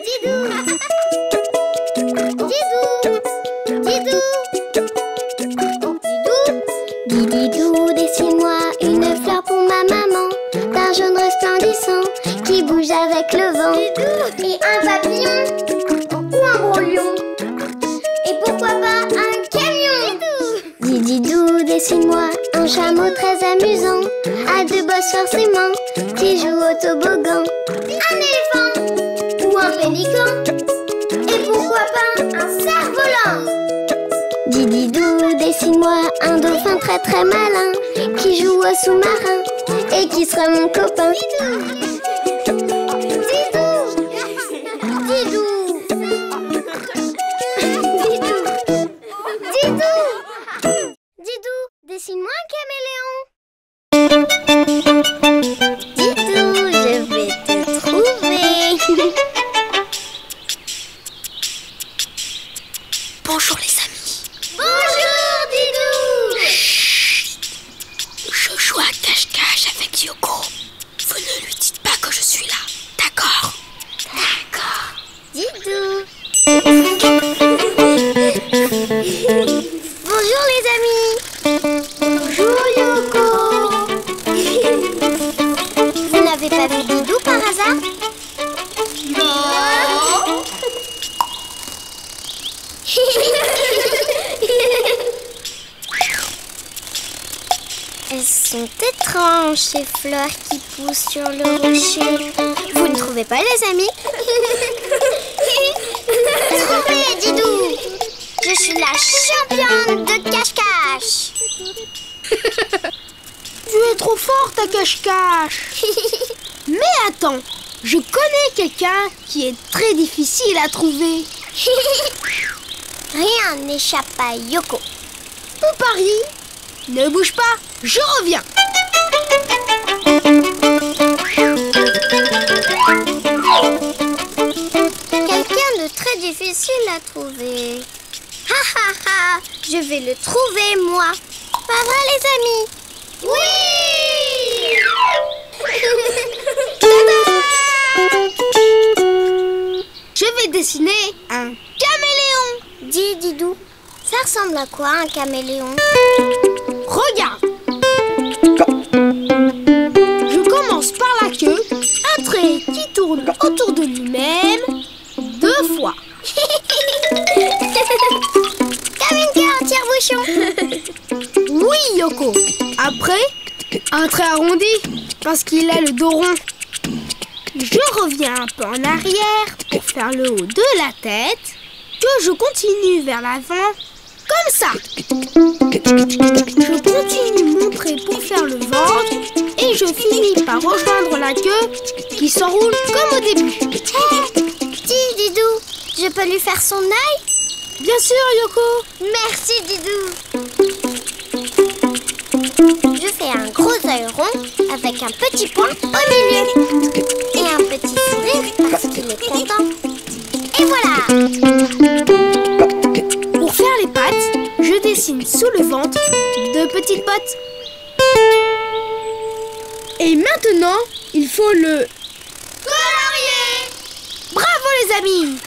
Didou! Didou! Didou! Didou! Didou, dessine-moi une fleur pour ma maman, d'un jaune resplendissant qui bouge avec le vent. Didou! Et un papillon ou un gros lion. Et pourquoi pas un camion? Didou! Didou, dessine-moi un chameau très amusant, à deux bosses forcément, qui joue au toboggan. Un éléphant ou un pélican. Et pourquoi pas un cerf-volant? Dididou, dessine-moi un dauphin très très malin, qui joue au sous-marin et qui sera mon copain. Didou! Didou! Didou! Didou! Didou, dessine-moi un caméléon. Didou, je vais te trouver. Bonjour les amis. Bonjour, Didou. Chut. Je joue à cache-cache avec Yoko. Vous ne lui dites pas que je suis là, d'accord? D'accord. Didou. Bonjour les amis. Bonjour Yoko. Vous n'avez pas vu Didou par hasard? Non. Elles sont étranges ces fleurs qui poussent sur le rocher. Vous ne trouvez pas les amis? Trouvez Didou. Je suis la championne de cache-cache. Tu es trop forte à cache-cache. Mais attends, je connais quelqu'un qui est très difficile à trouver. Rien n'échappe à Yoko. On parie. Ne bouge pas, je reviens. Quelqu'un de très difficile à trouver. Ha ha ha, je vais le trouver moi. Pas vrai les amis? Oui. Je vais dessiner un caméléon. Dis Didou, ça ressemble à quoi un caméléon? Regarde. Je commence par la queue, un trait qui tourne autour de lui-même 2 fois. Comme une queue en tire-bouchon. Oui, Yoko. Après, un trait arrondi, parce qu'il a le dos rond. Je reviens un peu en arrière pour faire le haut de la tête, que je continue vers l'avant, comme ça. Je continue mon trait pour faire le ventre, et je finis par rejoindre la queue qui s'enroule comme au début. Dis Didou, je peux lui faire son œil? Bien sûr, Yoko. Merci Didou. Je fais un gros œil rond avec un petit point au milieu et un petit sourire parce qu'il est content. Et voilà. Pour faire les pattes, je dessine sous le ventre 2 petites bottes. Et maintenant, il faut le Colorier. Bravo les amis!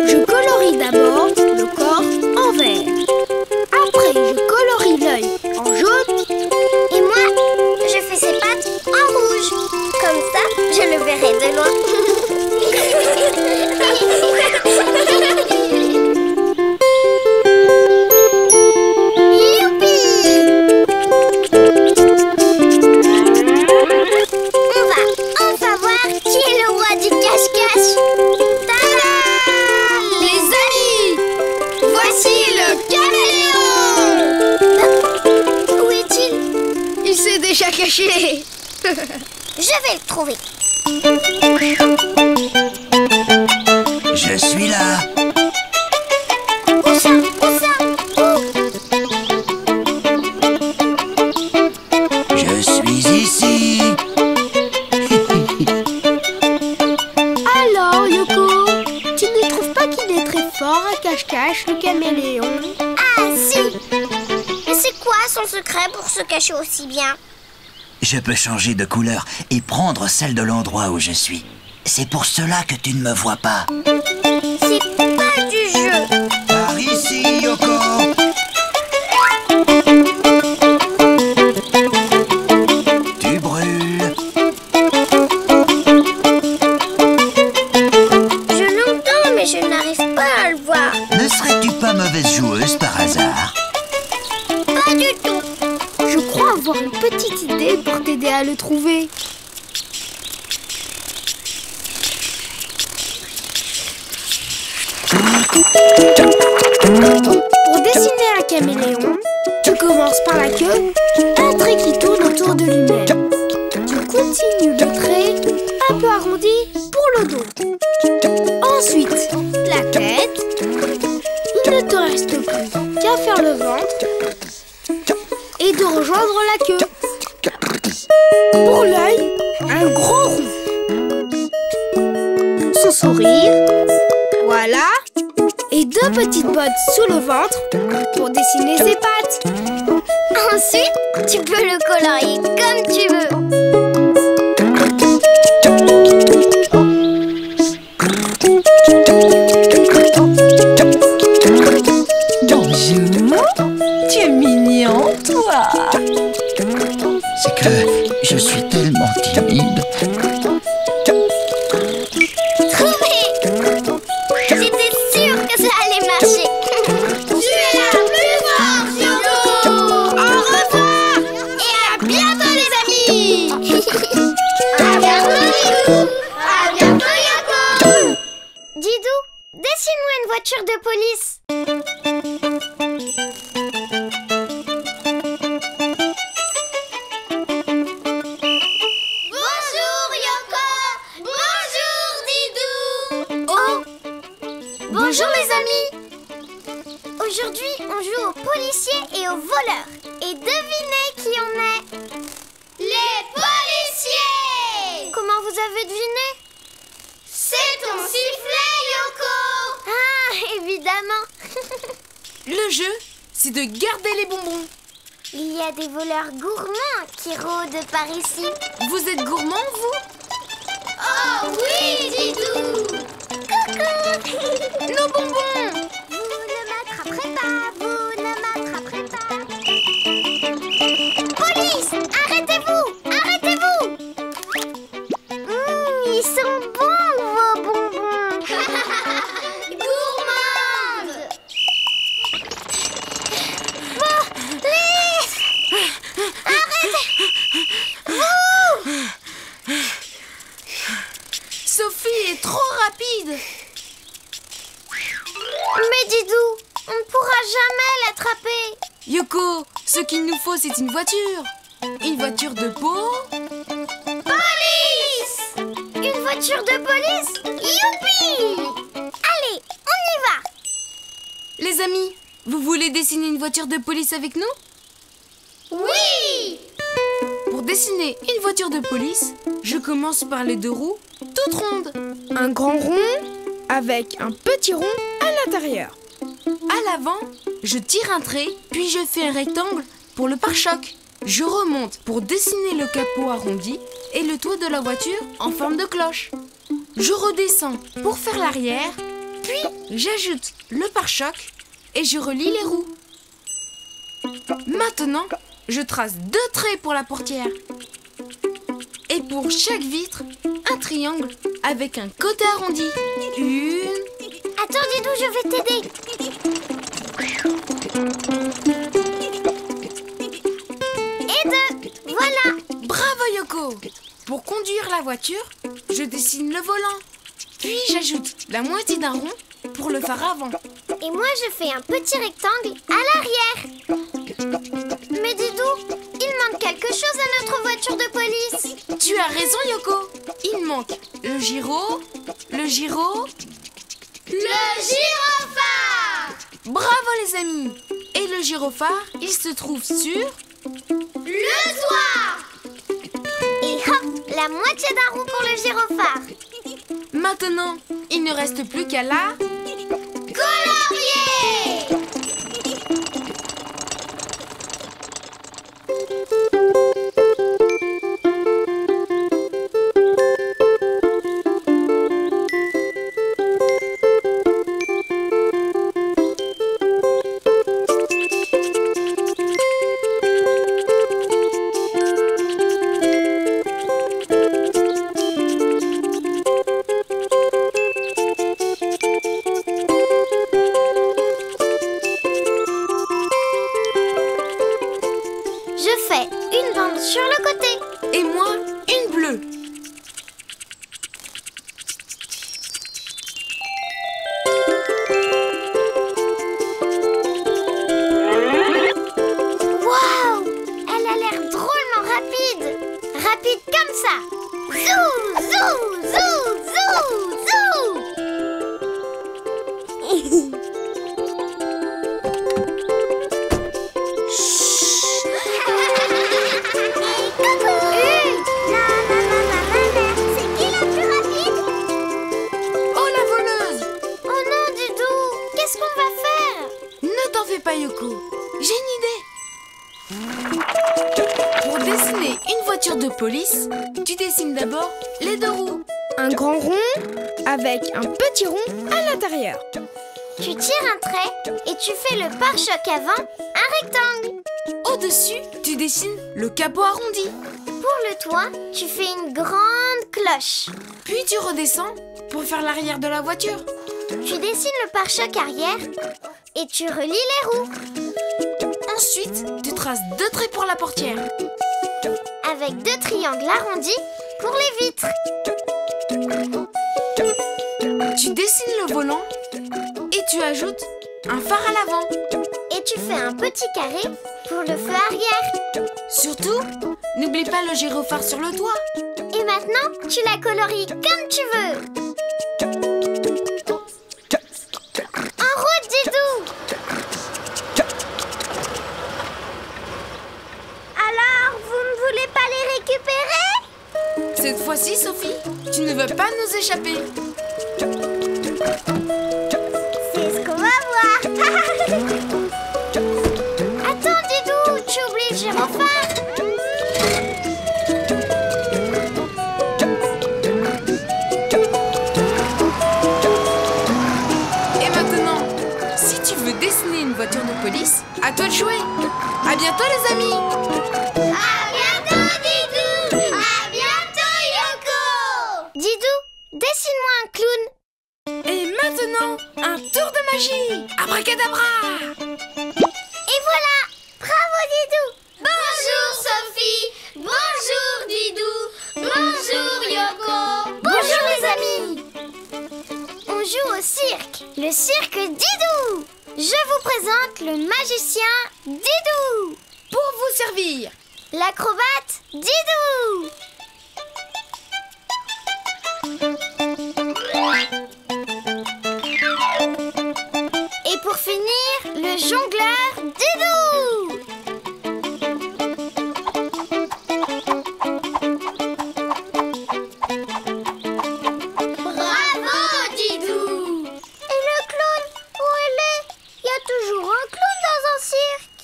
Je colorie d'abord le corps en vert. Après, je colorie l'œil en jaune. Et moi, je fais ses pattes en rouge. Comme ça, je le verrai de loin. Youpi! On va enfin voir qui est le roi du cache-cache. Tada! Les amis, voici le caméléon! Où est-il? Il s'est déjà caché. Je vais le trouver. Je suis là. Où ça? Où ça? Où? Je suis ici. Alors, Yoko, tu ne trouves pas qu'il est très fort à cache-cache, le caméléon? Ah si! Mais c'est quoi son secret pour se cacher aussi bien? Je peux changer de couleur et prendre celle de l'endroit où je suis. C'est pour cela que tu ne me vois pas. C'est pas du jeu. Par ici, Yoko. Tu brûles. Je l'entends, mais je n'arrive pas à le voir. Ne serais-tu pas mauvaise joueuse par hasard? Pas du tout. Je crois avoir une petite idée pour t'aider à le trouver. Pour dessiner un caméléon, tu commences par la queue, un trait qui tourne autour de lui-même. Tu continues le trait un peu arrondi pour le dos. Ensuite, la tête. Il ne te reste plus qu'à faire le ventre et de rejoindre la queue. Pour l'œil, un gros rond. Son sourire, voilà. Et deux petites bottes sous le ventre pour dessiner ses pattes. Ensuite, tu peux le colorier comme tu veux. Bonjour, tu es mignon, toi. C'est que je suis tellement timide. Trouvé! J'étais sûre que ça allait marcher. Tu es la plus forte, Yoko! Au revoir! Et à bientôt, les amis! À bientôt, Didou! À bientôt, Yoko! Didou, dessine-moi une voiture de police. Bonjour, Yoko! Bonjour, Didou! Oh! Bonjour, les amis! Aujourd'hui, on joue aux policiers et aux voleurs. Et devinez qui on est? Les policiers! Comment vous avez deviné? C'est ton sifflet, Yoko! Ah, évidemment! Le jeu, c'est de garder les bonbons. Il y a des voleurs gourmands qui rôdent par ici. Vous êtes gourmand, vous? Oh oui, Didou! Coucou! Nos bonbons! Vous ne m'attraperez pas, vous ne m'attraperez pas. Police! Arrêtez-vous! Arrêtez-vous! Ils sont bons, vos bonbons! Gourmande! Police! Arrêtez-vous! Sophie est trop rapide. Mais Didou, on ne pourra jamais l'attraper. Yoko, ce qu'il nous faut, c'est une voiture. Une voiture de peau. Police! Une voiture de police? Youpi! Allez, on y va! Les amis, vous voulez dessiner une voiture de police avec nous? Oui! Pour dessiner une voiture de police, je commence par les deux roues, toutes rondes. Un grand rond avec un petit rond à l'intérieur. À l'avant, je tire un trait, puis je fais un rectangle pour le pare-choc. Je remonte pour dessiner le capot arrondi et le toit de la voiture en forme de cloche. Je redescends pour faire l'arrière, puis j'ajoute le pare-choc et je relie les roues. Maintenant, je trace deux traits pour la portière. Et pour chaque vitre, un triangle avec un côté arrondi. Une... Attends Didou, je vais t'aider. Et deux, voilà. Bravo Yoko! Pour conduire la voiture, je dessine le volant. Puis j'ajoute la moitié d'un rond pour le phare avant. Et moi je fais un petit rectangle à l'arrière. Mais Didou, il manque quelque chose à notre voiture de police. Tu as raison Yoko! Il manque le gyro, le gyrophare. Bravo les amis! Et le gyrophare, il se trouve sur... Le toit. Et hop, la moitié d'un rond pour le gyrophare. Maintenant, il ne reste plus qu'à la... Colorier. peindre sur le côté. Et moi, une bleue. Waouh! Elle a l'air drôlement rapide. Rapide comme ça. Zou, zou, zou, zou, zou. C'est qui la plus rapide? Oh, la voleuse! Oh non, Didou! Qu'est-ce qu'on va faire? Ne t'en fais pas, Yoko. J'ai une idée. Pour dessiner une voiture de police, tu dessines d'abord les deux roues. Un grand rond avec un petit rond à l'intérieur. Tu tires un trait et tu fais le pare-choc avant un rectangle. Au-dessus, tu dessines le capot arrondi. Pour le toit, tu fais une grande cloche. Puis tu redescends pour faire l'arrière de la voiture. Tu dessines le pare-choc arrière et tu relis les roues Ensuite, tu traces deux traits pour la portière. avec deux triangles arrondis pour les vitres. Tu dessines le volant et tu ajoutes un phare à l'avant. Et tu fais un petit carré pour le feu arrière. Surtout, n'oublie pas le gyrophare sur le toit. Et maintenant, tu la colories comme tu veux. En route, Didou! Alors, vous ne voulez pas les récupérer? Cette fois-ci, Sophie, tu ne veux pas nous échapper. C'est ce qu'on va voir. Attends, Didou, tu oublies le gyrophare. Et maintenant, si tu veux dessiner une voiture de police, à toi de jouer. À bientôt les amis. À bientôt, Didou. À bientôt, Yoko. Didou, dessine-moi un clown. Et maintenant, un tour de magie. Abracadabra. Et voilà. Bravo, Didou. Bonjour, Sophie. Bonjour, Didou. Bonjour, Yoko. Bonjour, les amis. On joue au cirque. Le cirque Didou. Je vous présente le magicien Didou. Pour vous servir. L'acrobate Didou. Et pour finir, le jongleur Didou. Bravo, Didou. Et le clown, où il est? Il y a toujours un clown dans un cirque.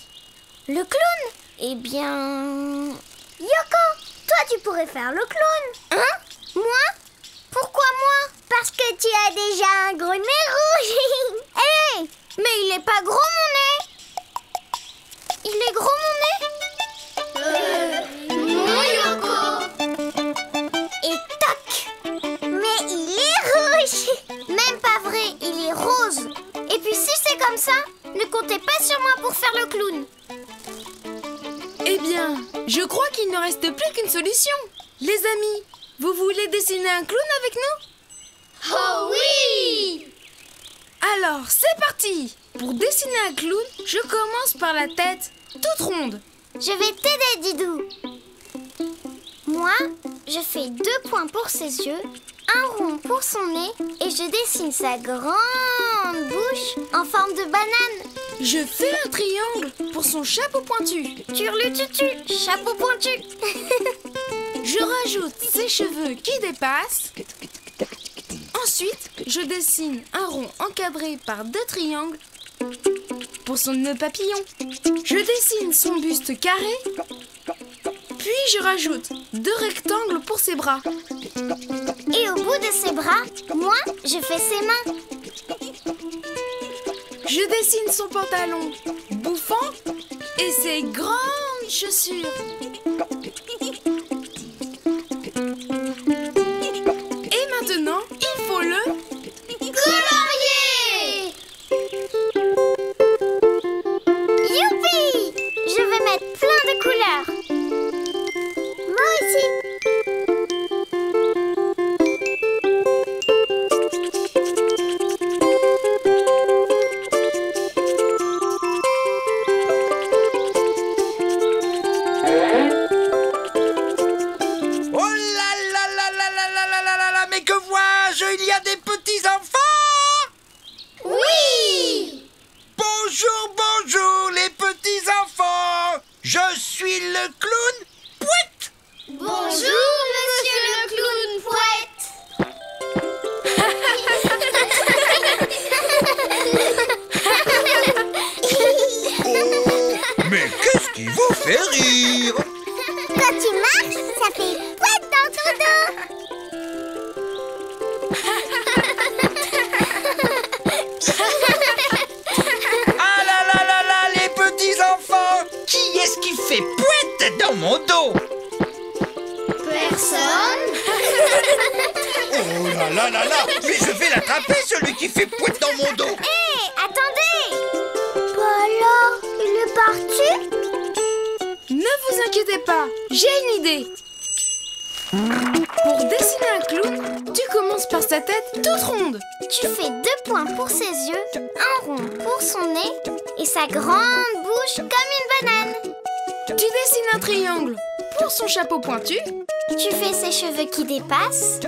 Le clown? Eh bien... Yoko, toi tu pourrais faire le clown. Hein? Moi? Pourquoi moi? Parce que tu as déjà un gros nez rouge. Hé, mais il est pas gros mon nez. Il est gros mon nez? Non, Yoko. Et toc. Mais il est rouge. Même pas vrai, il est rose. Et puis si c'est comme ça, ne comptez pas sur moi pour faire le clown. Eh bien, je crois qu'il ne reste plus qu'une solution. Les amis, vous voulez dessiner un clown avec nous? Oh oui! Alors, c'est parti! Pour dessiner un clown, je commence par la tête toute ronde. Je vais t'aider, Didou. Moi, je fais 2 points pour ses yeux, un rond pour son nez et je dessine sa grande bouche en forme de banane. Je fais un triangle pour son chapeau pointu. Turlututu, chapeau pointu. Je rajoute ses cheveux qui dépassent. Ensuite, je dessine un rond encadré par 2 triangles pour son nœud papillon. Je dessine son buste carré. Puis je rajoute 2 rectangles pour ses bras. Et au bout de ses bras, moi, je fais ses mains. Je dessine son pantalon bouffant et ses grandes chaussures. Et maintenant, il faut le colorier. Youpi! Je vais mettre plein de couleurs. Personne. Oh là là là là! Mais je vais l'attraper, celui qui fait poète dans mon dos! Hé, attendez! Bah alors, il est parti? Ne vous inquiétez pas, j'ai une idée. Pour dessiner un clown, tu commences par sa tête toute ronde. Tu fais 2 points pour ses yeux, un rond pour son nez et sa grande bouche comme une banane. Tu dessines un triangle pour son chapeau pointu. Tu fais ses cheveux qui dépassent.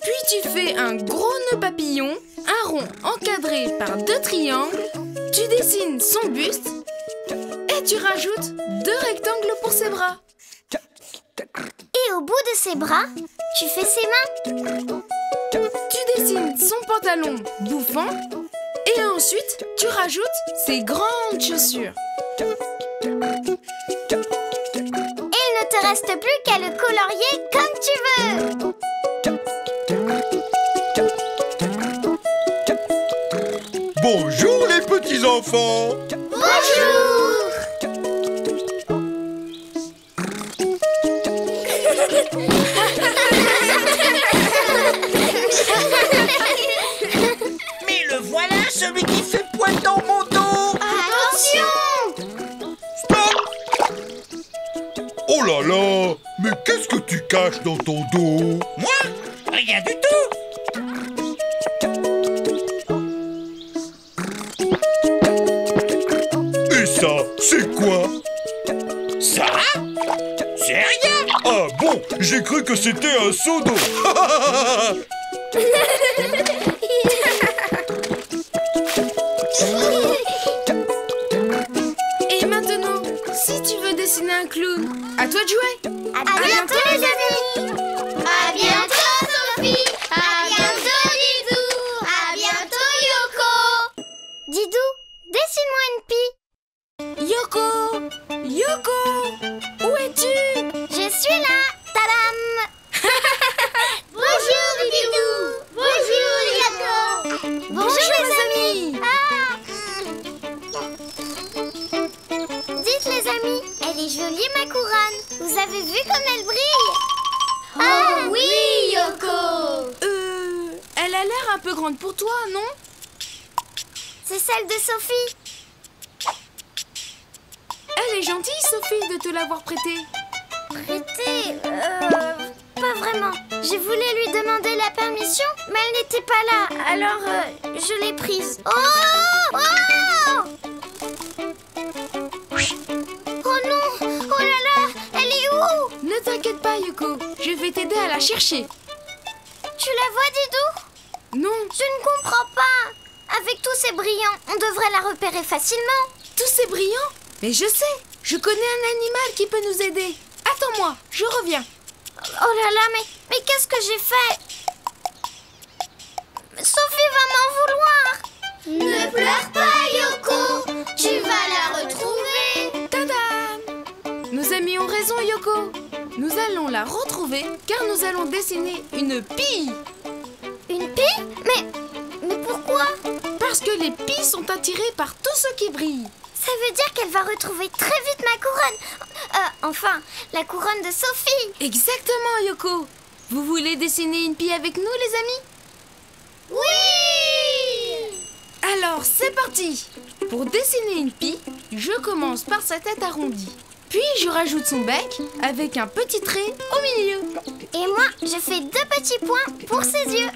Puis tu fais un gros nœud papillon, un rond encadré par 2 triangles. Tu dessines son buste et tu rajoutes 2 rectangles pour ses bras. Et au bout de ses bras, tu fais ses mains. Tu dessines son pantalon bouffant et ensuite tu rajoutes ses grandes chaussures. Et il ne te reste plus qu'à le colorier comme tu veux. Bonjour les petits enfants! Bonjour. Mais le voilà, celui qui fait poète dans mon dos! Attention! Stop! Oh là là! Mais qu'est-ce que tu caches dans ton dos? Moi? Rien du tout! Et ça, c'est quoi? Ça? C'est rien! Ah bon, j'ai cru que c'était un seau d'eau! Et maintenant, si tu veux dessiner un clown, à toi de jouer. À bientôt les amis. À bientôt Sophie. À bientôt Didou. À bientôt Yoko. Didou, dessine-moi une pie. Yoko! Yoko! Où es-tu? Je suis là. Tadam. Bonjour Didou. Bonjour Yoko. Bonjour les amis. Dites les amis, elle est jolie ma couronne. Vous avez vu comme elle brille? Ah oui Yoko. Elle a l'air un peu grande pour toi, non? C'est celle de Sophie. Elle est gentille, Sophie, de te l'avoir prêtée. Prêtée pas vraiment. J'ai voulu lui demander la permission, mais elle n'était pas là. Alors, je l'ai prise. Oh! Oh! Oh non! Oh là là! Elle est où? Ne t'inquiète pas, Yoko. Je vais t'aider à la chercher. Tu la vois, Didou? Non, Je ne comprends pas. Avec tous ces brillants, on devrait la repérer facilement. tous ces brillants. Mais je sais, je connais un animal qui peut nous aider. Attends-moi, je reviens. Oh là là, mais qu'est-ce que j'ai fait? Sophie va m'en vouloir. Ne pleure pas, Yoko. Tu vas la retrouver. Tadam! Nos amis ont raison, Yoko. Nous allons la retrouver car nous allons dessiner une pie. Une pie? Mais pourquoi? Parce que les pies sont attirées par tout ce qui brille. Ça veut dire qu'elle va retrouver très vite ma couronne. Enfin, la couronne de Sophie. Exactement, Yoko. Vous voulez dessiner une pie avec nous, les amis? Oui! Alors, c'est parti. Pour dessiner une pie, je commence par sa tête arrondie. Puis, je rajoute son bec avec un petit trait au milieu. Et moi, je fais 2 petits points pour ses yeux.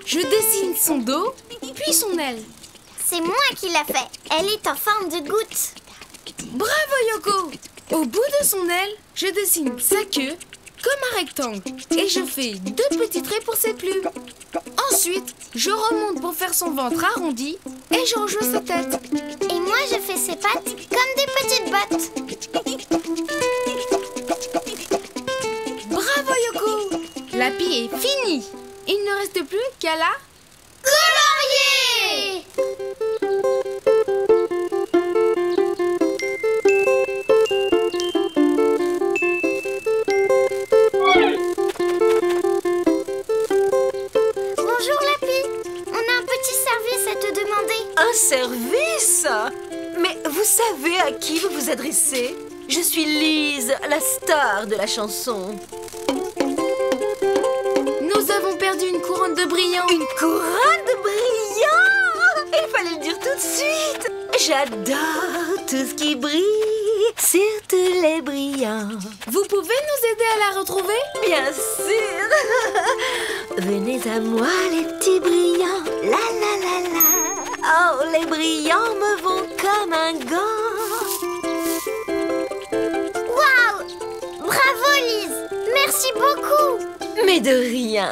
Je dessine son dos, puis son aile. C'est moi qui l'a fait. Elle est en forme de goutte. Bravo, Yoko! Au bout de son aile, je dessine sa queue comme un rectangle et je fais 2 petits traits pour ses plumes. Ensuite, je remonte pour faire son ventre arrondi et je rejoins sa tête. Et moi, je fais ses pattes comme des petites bottes. Bravo, Yoko! La pie est finie. Il ne reste plus qu'à la Colorier! Bonjour Lapi, on a un petit service à te demander. Un service? Mais vous savez à qui vous vous adressez? Je suis Lise, la star de la chanson. Nous avons perdu une couronne de brillants. Une couronne de brillants! Il fallait le dire tout de suite. J'adore tout ce qui brille, surtout les brillants. Vous pouvez nous aider à la retrouver? Bien sûr. Venez à moi les petits brillants. La la la la. Oh, les brillants me vont comme un gant. Waouh! Bravo Lise! Merci beaucoup! Mais de rien.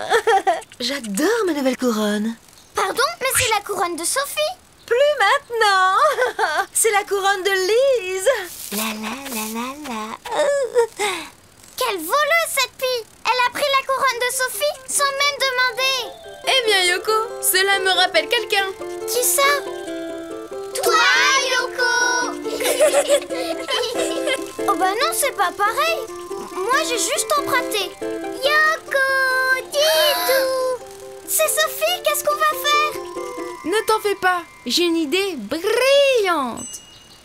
J'adore ma nouvelle couronne. Pardon, mais c'est la couronne de Sophie! Plus maintenant. C'est la couronne de Lise. La la la la la. Quelle voleuse cette fille! Elle a pris la couronne de Sophie sans même demander! Eh bien Yoko, cela me rappelle quelqu'un. Qui ça? Toi, Yoko! Oh bah non, c'est pas pareil! Moi j'ai juste emprunté. Yoko! Didou! C'est Sophie, qu'est-ce qu'on va faire? Ne t'en fais pas, j'ai une idée brillante.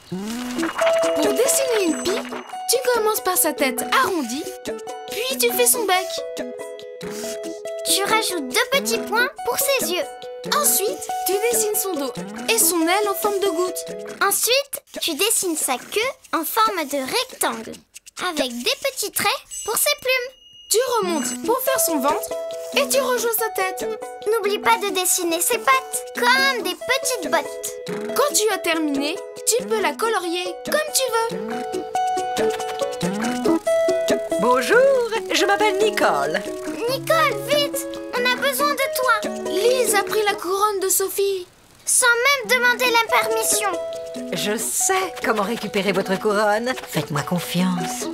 Pour dessiner une pie, tu commences par sa tête arrondie, puis tu fais son bec. Tu rajoutes 2 petits points pour ses yeux. Ensuite, tu dessines son dos et son aile en forme de goutte. Ensuite, tu dessines sa queue en forme de rectangle, avec des petits traits pour ses plumes. Tu remontes pour faire son ventre et tu rejoins sa tête. N'oublie pas de dessiner ses pattes, comme des petites bottes. Quand tu as terminé, tu peux la colorier comme tu veux. Bonjour, je m'appelle Nicole. Nicole, vite! On a besoin de toi! Lise a pris la couronne de Sophie. Sans même demander la permission. Je sais comment récupérer votre couronne. Faites-moi confiance.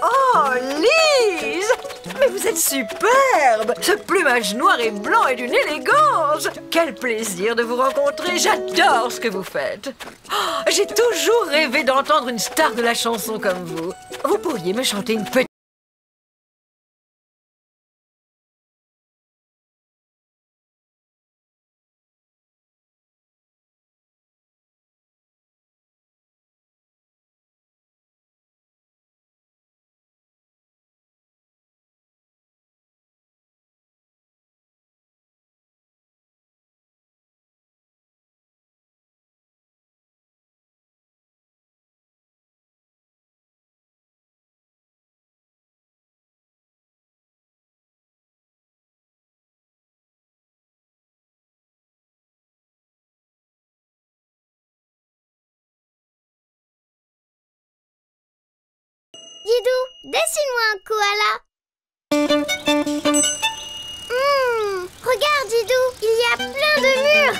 Oh, Lise! Mais vous êtes superbe! Ce plumage noir et blanc est d'une élégance! Quel plaisir de vous rencontrer! J'adore ce que vous faites! Oh, j'ai toujours rêvé d'entendre une star de la chanson comme vous. Vous pourriez me chanter une petite... Didou, dessine-moi un koala. Regarde Didou, il y a plein de murs.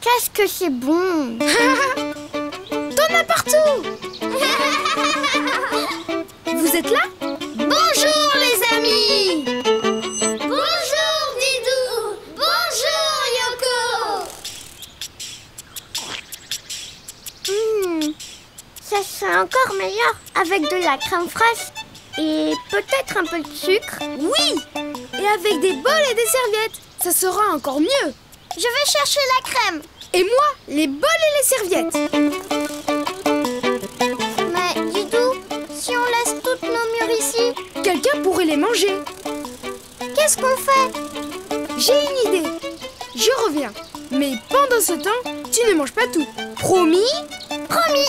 Qu'est-ce que c'est bon. T'en as partout. Vous êtes là? Bonjour les amis. Bonjour Didou. Bonjour Yoko. Ça serait encore meilleur avec de la crème fraîche et peut-être un peu de sucre. Oui. Et avec des bols et des serviettes, ça sera encore mieux. Je vais chercher la crème. Et moi, les bols et les serviettes. Mais Didou, si on laisse toutes nos mûres ici, Quelqu'un pourrait les manger. qu'est-ce qu'on fait? J'ai une idée. Je reviens. Mais pendant ce temps, tu ne manges pas tout. Promis? Promis.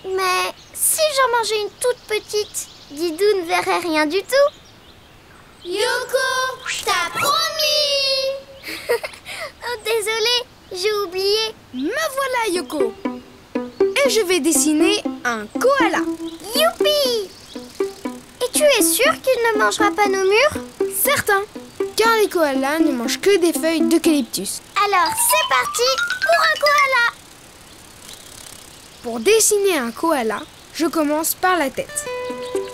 Mais si j'en mangeais une toute petite, Didou ne verrait rien du tout. Yoko, t'as promis. Oh, désolée, j'ai oublié. Me voilà, Yoko. Et je vais dessiner un koala. Youpi! Et tu es sûr qu'il ne mangera pas nos mûres? Certain, car les koalas ne mangent que des feuilles d'eucalyptus. Alors c'est parti pour un koala. Pour dessiner un koala, je commence par la tête.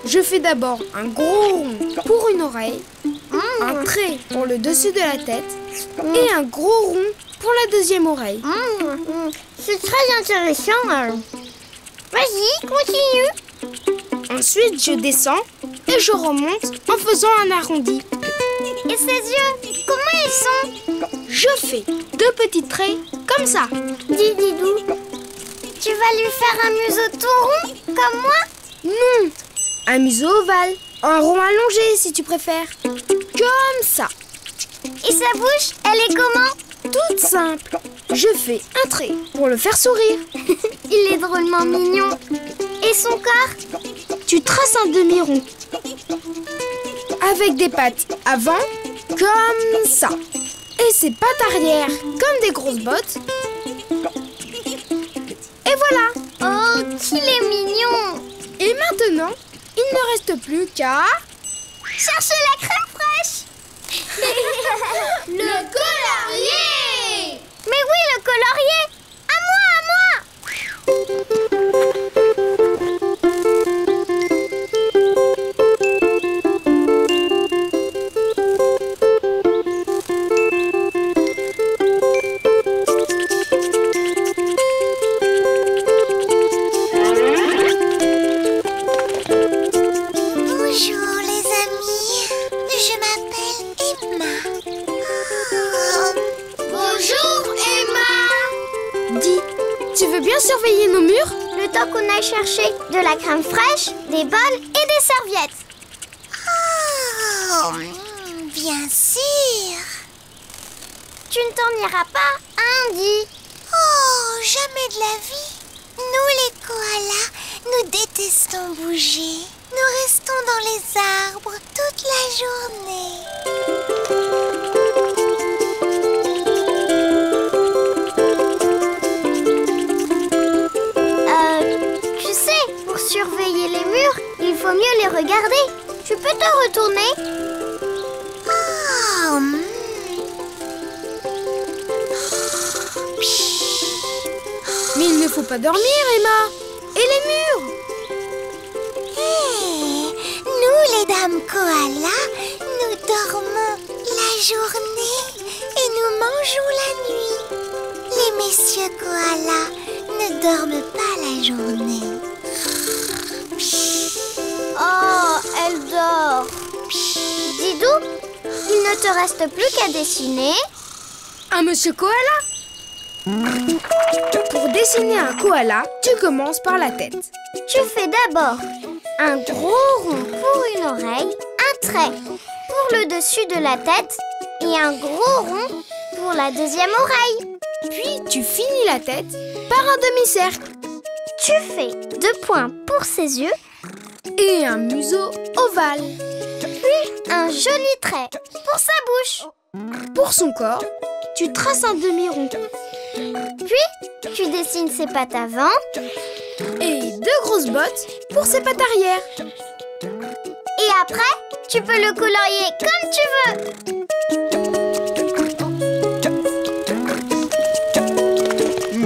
Je fais d'abord un gros rond pour une oreille, un trait pour le dessus de la tête et un gros rond pour la deuxième oreille. C'est très intéressant. Vas-y, continue. Ensuite, je descends et je remonte en faisant un arrondi. Et ses yeux, comment ils sont? Je fais 2 petits traits comme ça. Dis Didou, tu vas lui faire un museau tout rond, comme moi? Non, un museau ovale, un rond allongé si tu préfères. Comme ça. Et sa bouche, elle est comment? Toute simple. Je fais un trait pour le faire sourire. Il est drôlement mignon. Et son corps? Tu traces un demi-rond. Avec des pattes avant, comme ça. Et ses pattes arrière, comme des grosses bottes. Et voilà. Oh, qu'il est mignon! Et maintenant, il ne reste plus qu'à... Cherchez la crème fraîche! Le colorier! Mais oui, le colorier! À moi! Bonjour les amis, je m'appelle Emma. Bonjour, Emma! Dis, tu veux bien surveiller nos murs? Le temps qu'on aille chercher de la crème fraîche, des bols et des serviettes. Oh, bien sûr. Tu ne t'en iras pas, hein, Di? Oh, jamais de la vie. Nous les koalas, nous détestons bouger. Nous restons dans les arbres toute la journée. Tu sais, pour surveiller les murs, il faut mieux les regarder. Tu peux te retourner? Oh, Mais il ne faut pas dormir, Emma. Et les murs? Hey, nous les dames koalas, nous dormons la journée et nous mangeons la nuit. Les messieurs koalas ne dorment pas la journée. Oh, elle dort. Didou, il ne te reste plus qu'à dessiner. Un monsieur koala? Pour dessiner un koala, tu commences par la tête. Tu fais d'abord un gros rond pour une oreille, un trait pour le dessus de la tête et un gros rond pour la deuxième oreille. Puis tu finis la tête par un demi-cercle Tu fais 2 points pour ses yeux, et un museau ovale. puis un joli trait pour sa bouche. Pour son corps, tu traces un demi-rond Puis, tu dessines ses pattes avant. et 2 grosses bottes pour ses pattes arrière. Et après, tu peux le colorier comme tu veux.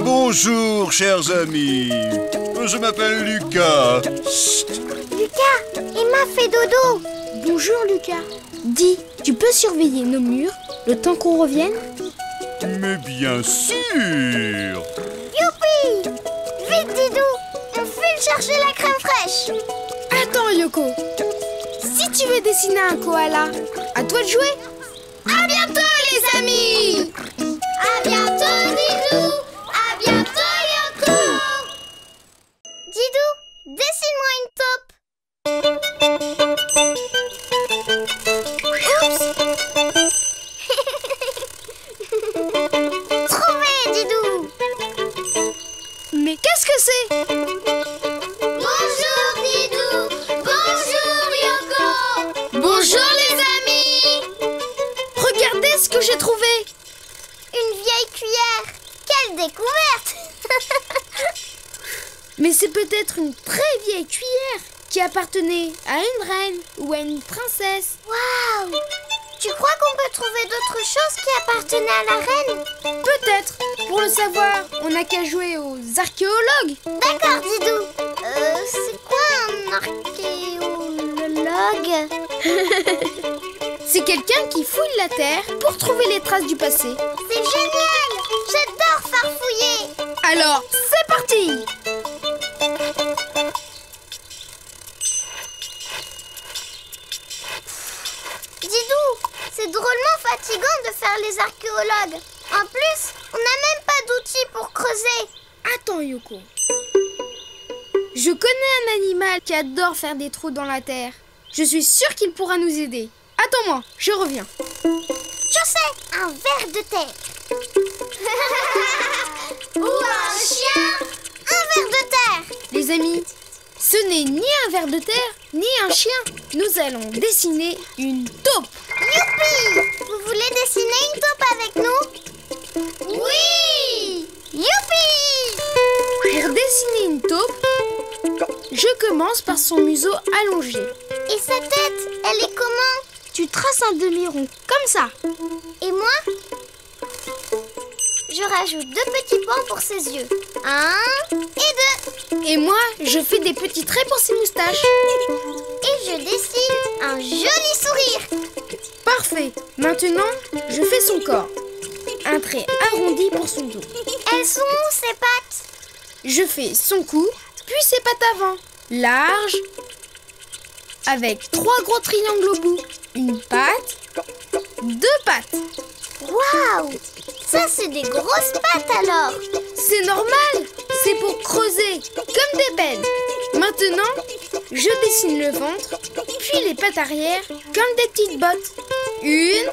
Bonjour, chers amis. Je m'appelle Lucas. Lucas, Emma fait dodo. Bonjour Lucas. Dis, tu peux surveiller nos murs le temps qu'on revienne? Mais bien sûr. Youpi! Vite, Didou, on file chercher la crème fraîche. Attends Yoko. Si tu veux dessiner un koala, à toi de jouer. À bientôt les amis. À bientôt, Didou. À bientôt, Yoko. Didou, dessine-moi une taupe. Oups. Trouvé, Didou. Mais qu'est-ce que c'est? Bonjour, Didou. Bonjour, Yoko. Bonjour les amis. Regardez ce que j'ai trouvé. Une vieille cuillère. Quelle découverte. Mais c'est peut-être une très vieille cuillère qui appartenait à une reine ou à une princesse. Waouh. Tu crois qu'on peut trouver d'autres choses qui appartenaient à la reine? Peut-être. Pour le savoir, on n'a qu'à jouer aux archéologues. D'accord, Didou. C'est quoi un archéologue? C'est quelqu'un qui fouille la terre pour trouver les traces du passé. C'est génial. J'adore farfouiller. Alors, c'est parti! C'est drôlement fatigant de faire les archéologues. En plus, on n'a même pas d'outils pour creuser. Attends, Yoko. Je connais un animal qui adore faire des trous dans la terre. Je suis sûre qu'il pourra nous aider. Attends-moi, je reviens. Je sais, un ver de terre. Ou un chien. Un ver de terre. Les amis, ce n'est ni un ver de terre, ni un chien. Nous allons dessiner une taupe. Youpi! Vous voulez dessiner une taupe avec nous? Oui! Youpi! Pour dessiner une taupe, je commence par son museau allongé. Et sa tête, elle est comment? Tu traces un demi-rond, comme ça. Et moi? Je rajoute 2 petits points pour ses yeux. 1 et 2. Et moi, je fais des petits traits pour ses moustaches. Et je dessine un joli sourire. Parfait. Maintenant, je fais son corps. Un trait arrondi pour son dos. Elles sont où ses pattes? Je fais son cou, puis ses pattes avant. Large, avec 3 gros triangles au bout. Une patte, 2 pattes. Waouh! Ça, c'est des grosses pattes alors. C'est normal, c'est pour creuser, comme des pelles. Maintenant, je dessine le ventre, puis les pattes arrière, comme des petites bottes. 1 et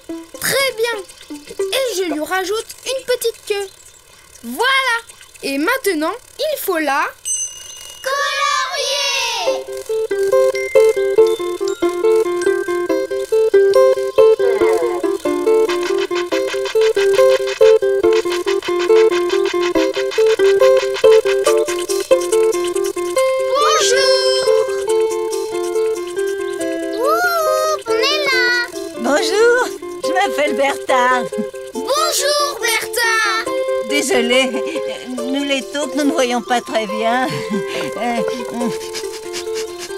2. Très bien. Et je lui rajoute une petite queue. Voilà. Et maintenant, il faut la... colorier. Bertha. Bonjour, Bertha. Désolée, nous les taupes, nous ne voyons pas très bien.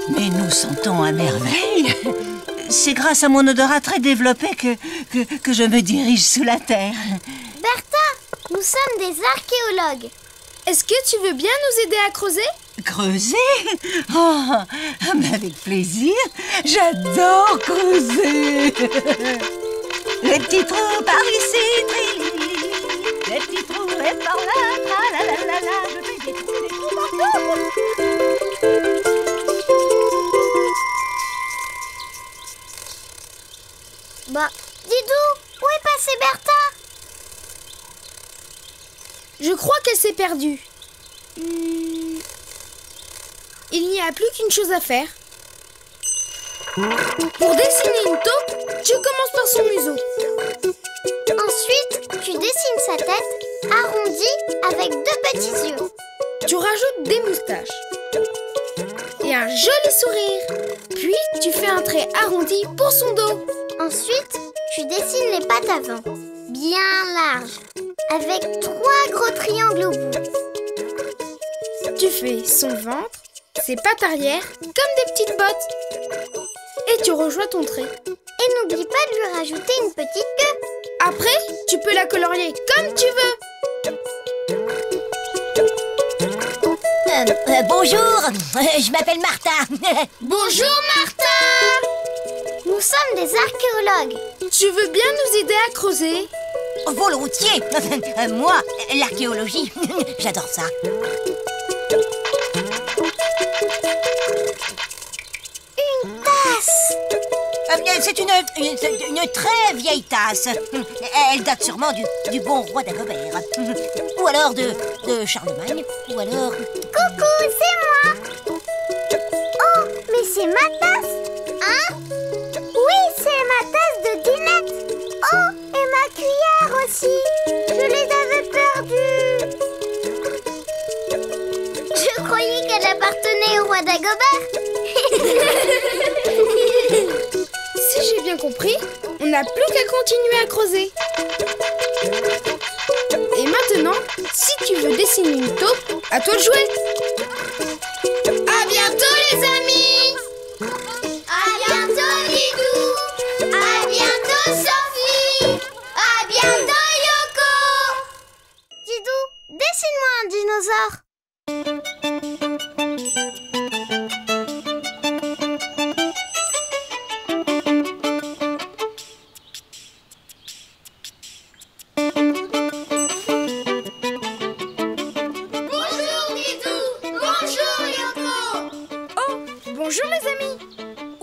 Mais nous sentons à merveille. C'est grâce à mon odorat très développé que je me dirige sous la terre. Bertha, nous sommes des archéologues. Est-ce que tu veux bien nous aider à creuser? Creuser? Oh, mais avec plaisir. J'adore creuser. Les petits trous par ici, trilili. Les petits trous et par là, tralalala. Je fais des trous partout. Bah, Didou, où est passée Bertha? Je crois qu'elle s'est perdue. Il n'y a plus qu'une chose à faire. Pour dessiner une taupe, tu commences par son museau. Ensuite, tu dessines sa tête arrondie avec 2 petits yeux. Tu rajoutes des moustaches et un joli sourire. Puis, tu fais un trait arrondi pour son dos. Ensuite, tu dessines les pattes avant, bien larges, avec 3 gros triangles au bout. Tu fais son ventre, ses pattes arrière, comme des petites bottes. Et tu rejoins ton trait. Et n'oublie pas de lui rajouter une petite queue. Après, tu peux la colorier comme tu veux. Bonjour, je m'appelle Martha. Bonjour Martha. Nous sommes des archéologues. Tu veux bien nous aider à creuser? Volontiers. Moi, l'archéologie, j'adore ça. Une tasse. C'est une très vieille tasse. Elle date sûrement du bon roi d'Agobert. Ou alors de Charlemagne. Ou alors... Coucou, c'est moi. Oh, mais c'est ma tasse. Hein? Oui, c'est ma tasse de dinette. Oh, et ma cuillère aussi. Je les avais perdues. Je croyais qu'elle appartenait au roi d'Agobert. Si j'ai bien compris, on n'a plus qu'à continuer à creuser. Et maintenant, si tu veux dessiner une taupe, à toi de jouer. À bientôt les amis. À bientôt Didou. À bientôt Sophie. À bientôt Yoko. Didou, dessine-moi un dinosaure.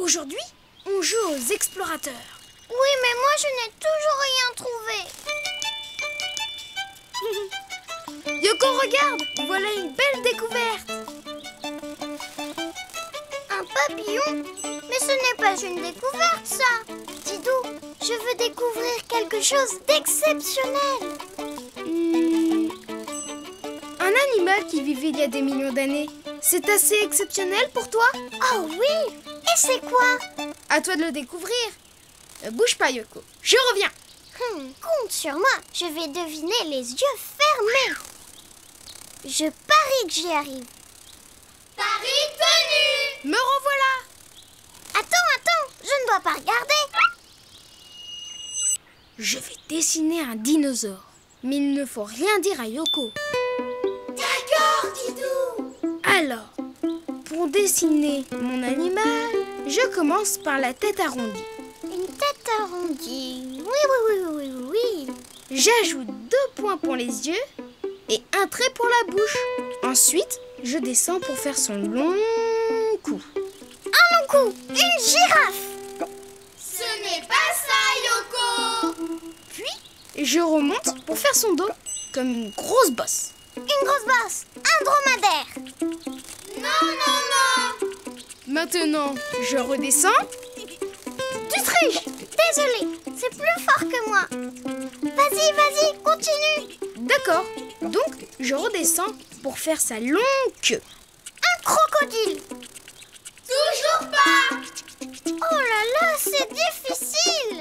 Aujourd'hui, on joue aux explorateurs. Oui, mais moi je n'ai toujours rien trouvé. Yoko, regarde, voilà une belle découverte. Un papillon? Mais ce n'est pas une découverte, ça. Didou, je veux découvrir quelque chose d'exceptionnel. Un animal qui vivait il y a des millions d'années. C'est assez exceptionnel pour toi? Oh oui! Et c'est quoi? À toi de le découvrir. Ne bouge pas, Yoko. Je reviens. Compte sur moi, je vais deviner les yeux fermés. Je parie que j'y arrive. Paris tenu! Me revoilà. Attends, je ne dois pas regarder. Je vais dessiner un dinosaure. Mais il ne faut rien dire à Yoko. D'accord, Didou. Alors, pour dessiner mon animal, je commence par la tête arrondie. Une tête arrondie. Oui. J'ajoute 2 points pour les yeux et un trait pour la bouche. Ensuite, je descends pour faire son long cou. Un long cou, une girafe. Ce n'est pas ça, Yoko. Puis, je remonte pour faire son dos, comme une grosse bosse. Une grosse bosse, un dromadaire. Non. Maintenant, je redescends. Tu triches. Désolée, c'est plus fort que moi. Vas-y, continue. D'accord. Donc, je redescends pour faire sa longue queue. Un crocodile. Toujours pas. Oh là, c'est difficile.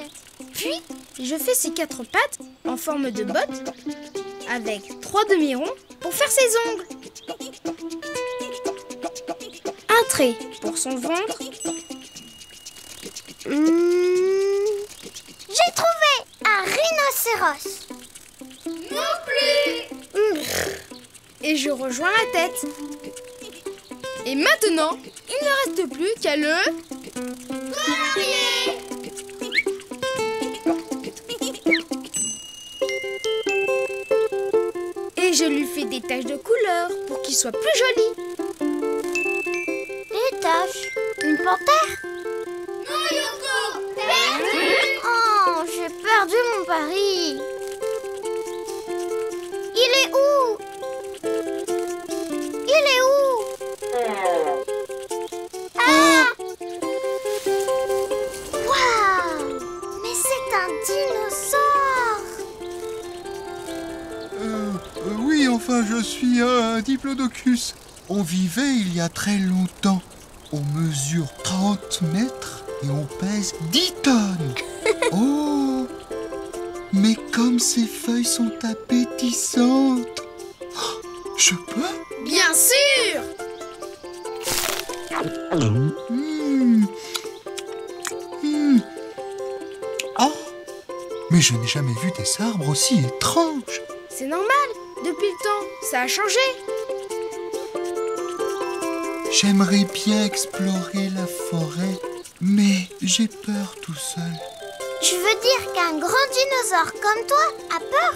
Puis, je fais ses 4 pattes en forme de botte avec 3 demi-ronds pour faire ses ongles. Un trait pour son ventre. J'ai trouvé un rhinocéros. Non plus. Et je rejoins la tête. Et maintenant, il ne reste plus qu'à le... Colorier. Et je lui fais des taches de couleur pour qu'il soit plus joli. Des taches. Une panthère? Non, Yoko. Perdu. Oh, j'ai perdu mon pari. Il est où? Ah! Waouh! Mais c'est un dinosaure! Oui, enfin, je suis un diplodocus. On vivait il y a très longtemps. On mesure 30 mètres et on pèse 10 tonnes. Oh! Mais comme ces feuilles sont appétissantes. Oh, je peux? Bien sûr! Oh! Mais je n'ai jamais vu des arbres aussi étranges. C'est normal. Depuis le temps, ça a changé. J'aimerais bien explorer la forêt, mais j'ai peur tout seul. Tu veux dire qu'un grand dinosaure comme toi a peur?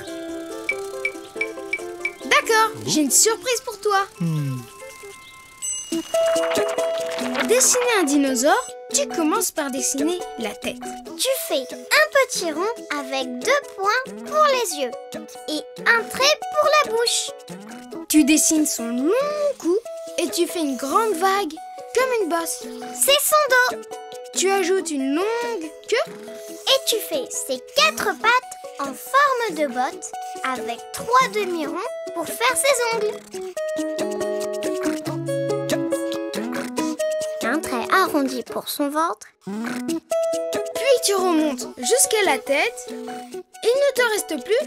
D'accord, j'ai une surprise pour toi. Pour dessiner un dinosaure, tu commences par dessiner la tête. Tu fais un petit rond avec 2 points pour les yeux et un trait pour la bouche. Tu dessines son long cou et tu fais une grande vague comme une bosse. C'est son dos. Tu ajoutes une longue queue Et tu fais ses 4 pattes en forme de botte avec 3 demi-ronds pour faire ses ongles. Un trait arrondi pour son ventre. Puis tu remontes jusqu'à la tête. Il ne te reste plus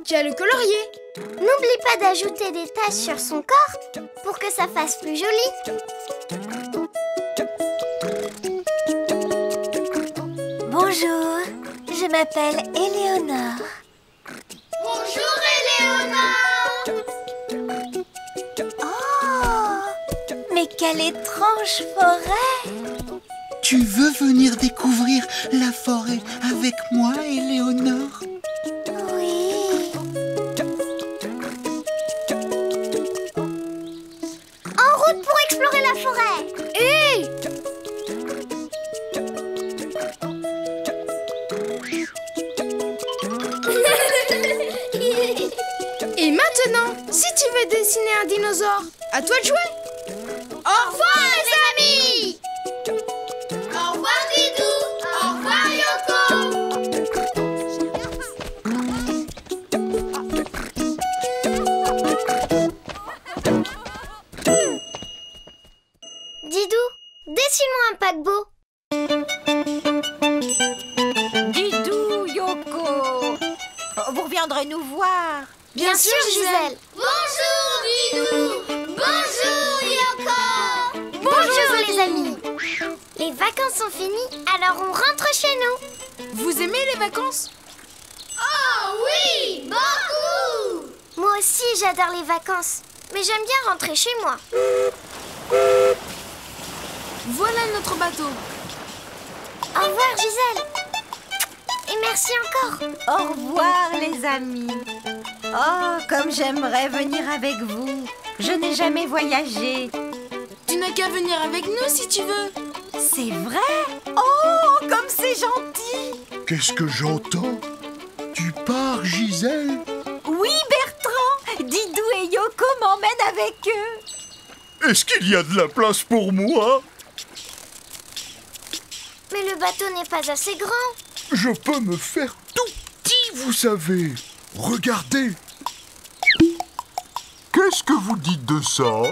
qu'à le colorier. N'oublie pas d'ajouter des taches sur son corps pour que ça fasse plus joli. Bonjour, je m'appelle Éléonore. Bonjour, Éléonore. Oh, mais quelle étrange forêt. Tu veux venir découvrir la forêt avec moi, Éléonore? Oui. En route pour explorer la forêt. Hé! Maintenant, si tu veux dessiner un dinosaure, à toi de jouer. Au revoir les amis. Au revoir Didou. Au revoir Yoko. Didou, dessine-moi un paquebot. Didou, Yoko, vous reviendrez nous voir. Bien sûr, Gisèle. Bonjour Didou. Bonjour Yoko. Bonjour les amis. Les vacances sont finies, alors on rentre chez nous. Vous aimez les vacances? Oh oui, beaucoup. Moi aussi, j'adore les vacances. Mais j'aime bien rentrer chez moi. Voilà notre bateau. Au revoir Gisèle. Et merci encore. Au revoir les amis. Oh, comme j'aimerais venir avec vous. Je n'ai jamais voyagé. Tu n'as qu'à venir avec nous si tu veux. C'est vrai? Oh, comme c'est gentil. Qu'est-ce que j'entends? Tu pars, Gisèle? Oui, Bertrand. Didou et Yoko m'emmènent avec eux. Est-ce qu'il y a de la place pour moi? Mais le bateau n'est pas assez grand. Je peux me faire tout petit, vous savez. Regardez. Qu'est-ce que vous dites de ça?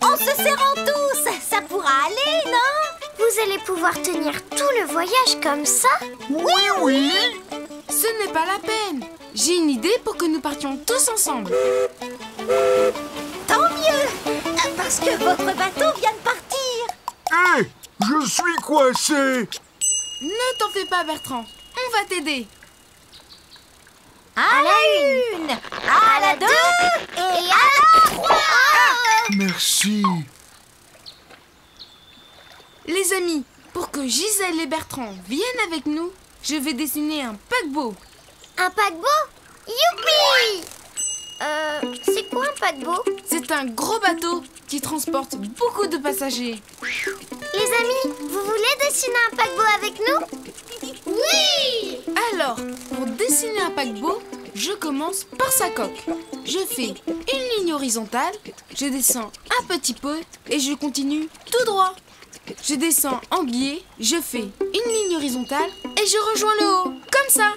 En se serrant tous, ça pourra aller, non? Vous allez pouvoir tenir tout le voyage comme ça? Oui, oui. Ce n'est pas la peine. J'ai une idée pour que nous partions tous ensemble. Tant mieux, parce que votre bateau vient de partir. Hé, je suis coincé. Ne t'en fais pas, Bertrand. On va t'aider. À la une, à la deux et à la trois. Merci. Les amis, pour que Gisèle et Bertrand viennent avec nous, je vais dessiner un paquebot. Un paquebot? Youpi! C'est quoi un paquebot? C'est un gros bateau qui transporte beaucoup de passagers. Les amis, vous voulez dessiner un paquebot avec nous? Oui! Alors, pour dessiner un paquebot, je commence par sa coque. Je fais une ligne horizontale, je descends un petit peu et je continue tout droit. Je descends en biais, je fais une ligne horizontale et je rejoins le haut, comme ça.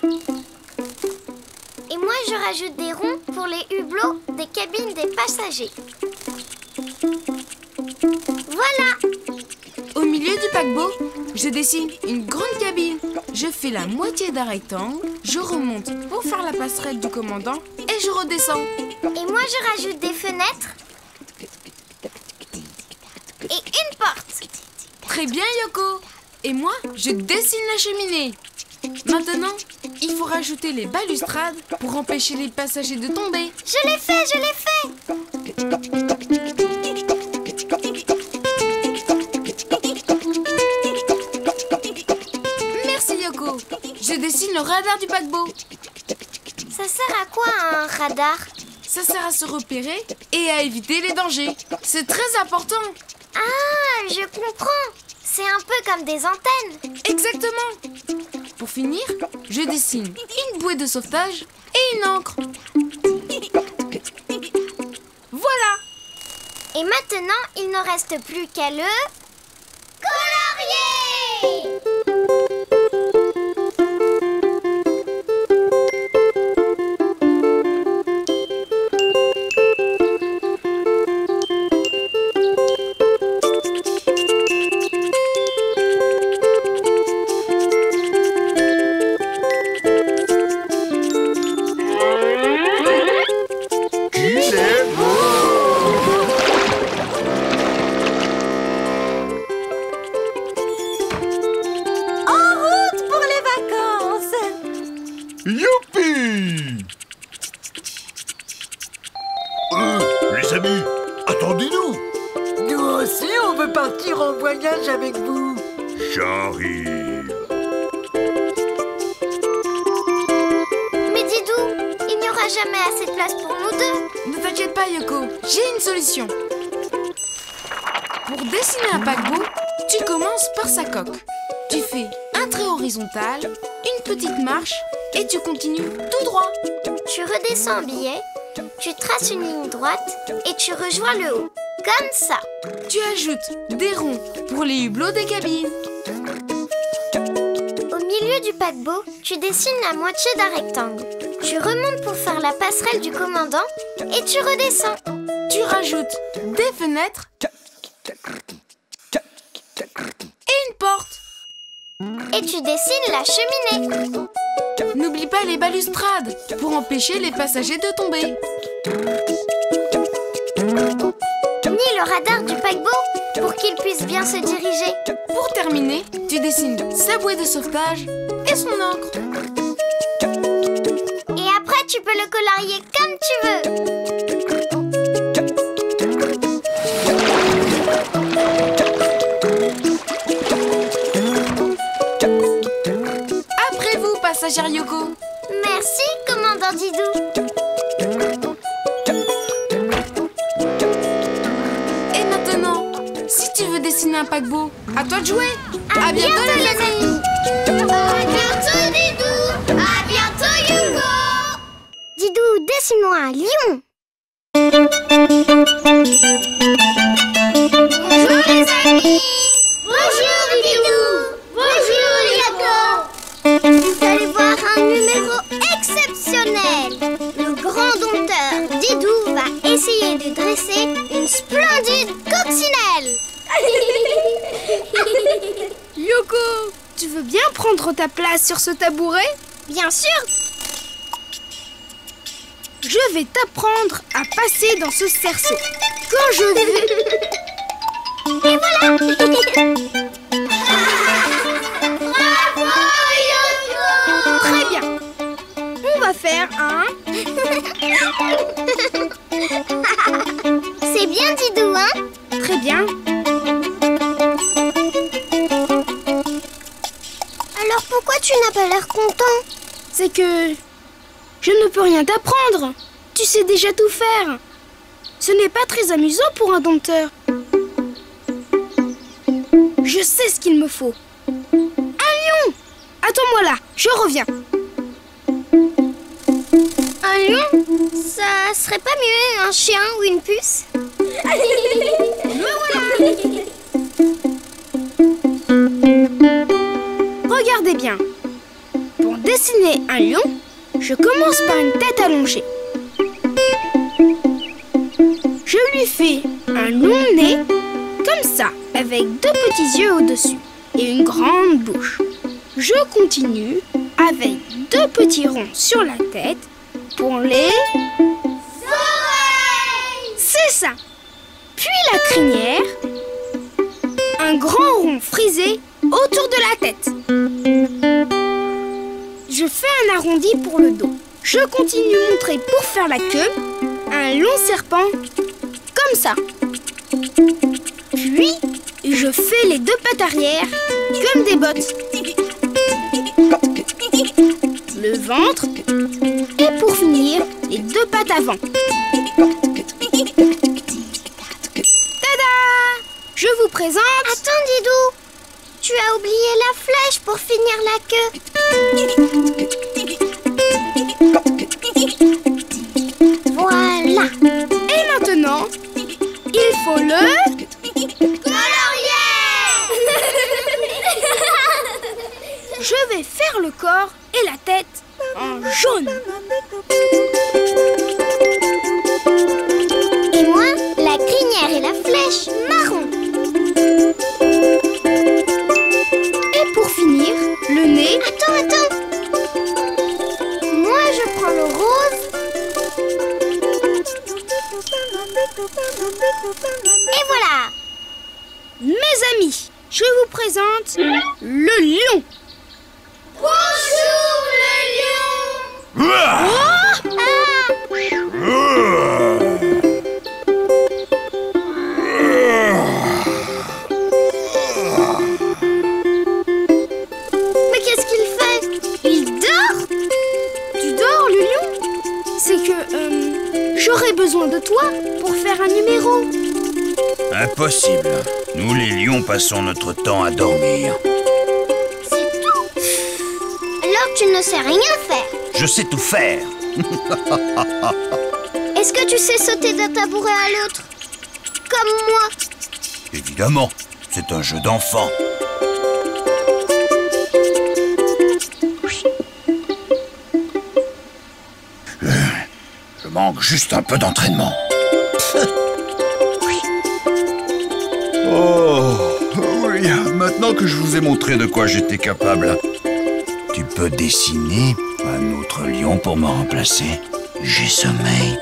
Et moi, je rajoute des ronds pour les hublots des cabines des passagers. Voilà! Au milieu du paquebot, je dessine une grande cabine. Je fais la moitié d'un rectangle, je remonte pour faire la passerelle du commandant et je redescends. Et moi, je rajoute des fenêtres et une porte. Très bien, Yoko. Et moi, je dessine la cheminée. Maintenant, il faut rajouter les balustrades pour empêcher les passagers de tomber. Je l'ai fait, je l'ai fait! Merci, Yoko. Je dessine le radar du paquebot. Ça sert à quoi un radar? Ça sert à se repérer et à éviter les dangers. C'est très important. Ah, je comprends. C'est un peu comme des antennes. Exactement. Pour finir, je dessine une bouée de sauvetage et une encre. Voilà. Et maintenant, il ne reste plus qu'à le colorier! Youpi! Les amis, attendez-nous! Nous aussi, on veut partir en voyage avec vous. J'arrive. Mais Didou, il n'y aura jamais assez de place pour nous deux. Ne t'inquiète pas, Yoko, j'ai une solution. Pour dessiner un paquebot, tu commences par sa coque. Tu fais un trait horizontal, une petite marche et tu continues tout droit. Tu redescends en billet, tu traces une ligne droite et tu rejoins le haut. Comme ça. Tu ajoutes des ronds pour les hublots des cabines. Au milieu du paquebot, tu dessines la moitié d'un rectangle. Tu remontes pour faire la passerelle du commandant et tu redescends. Tu rajoutes des fenêtres et une porte. Et tu dessines la cheminée. N'oublie pas les balustrades pour empêcher les passagers de tomber. Ni le radar du paquebot pour qu'il puisse bien se diriger. Pour terminer, tu dessines sa bouée de sauvetage et son encre. Et après, tu peux le colorier comme tu veux. Après vous, passagère Yoko. Merci, commandant Didou. Et maintenant, si tu veux dessiner un paquebot, à toi de jouer. À bientôt les amis. À bientôt Didou. À bientôt Yoko. Didou, dessine-moi un lion. Bonjour les amis. Bonjour Didou. Bonjour Yoko. Vous allez voir un numéro exceptionnel. Le grand dompteur Didou va essayer de dresser une splendide coccinelle. Yoko, tu veux bien prendre ta place sur ce tabouret? Bien sûr. Je vais t'apprendre à passer dans ce cerceau. Quand je vais... Et voilà. Bravo Yoko. Très bien. On va faire un... C'est bien Didou, hein? Très bien. Alors pourquoi tu n'as pas l'air content? C'est que... je ne peux rien t'apprendre. Tu sais déjà tout faire. Ce n'est pas très amusant pour un dompteur. Je sais ce qu'il me faut. Un lion! Attends-moi là, je reviens. Un lion? Ça serait pas mieux un chien ou une puce? Me voilà! Regardez bien. Pour dessiner un lion, je commence par une tête allongée. Je lui fais un long nez, comme ça, avec deux petits yeux au-dessus et une grande bouche. Je continue avec deux petits ronds sur la tête pour les... oreilles! C'est ça! Puis la crinière, un grand rond frisé autour de la tête. Je fais un arrondi pour le dos. Je continue de montrer pour faire la queue un long serpent, comme ça. Puis, je fais les deux pattes arrière, comme des bottes. Le ventre, et pour finir, les deux pattes avant. Tada! Je vous présente... Attends Didou, tu as oublié la flèche pour finir la queue. Voilà. Et maintenant, il faut le... colorier. Je vais faire le corps et la tête en jaune. Et moi, la crinière et la flèche marron. Et pour finir, le nez... Attends. Moi, je prends le rose. Et voilà. Mes amis, je vous présente le lion. Bonjour le lion. Mais qu'est-ce qu'il fait? Il dort? Tu dors, le lion? C'est que j'aurais besoin de toi pour faire un numéro. Impossible. Nous, les lions, passons notre temps à dormir. C'est tout? Alors tu ne sais rien faire? Je sais tout faire. Est-ce que tu sais sauter d'un tabouret à l'autre? Comme moi. Évidemment, c'est un jeu d'enfant. Je manque juste un peu d'entraînement. Oh, oui, maintenant que je vous ai montré de quoi j'étais capable, tu peux dessiner un autre lion pour me remplacer. J'ai sommeil.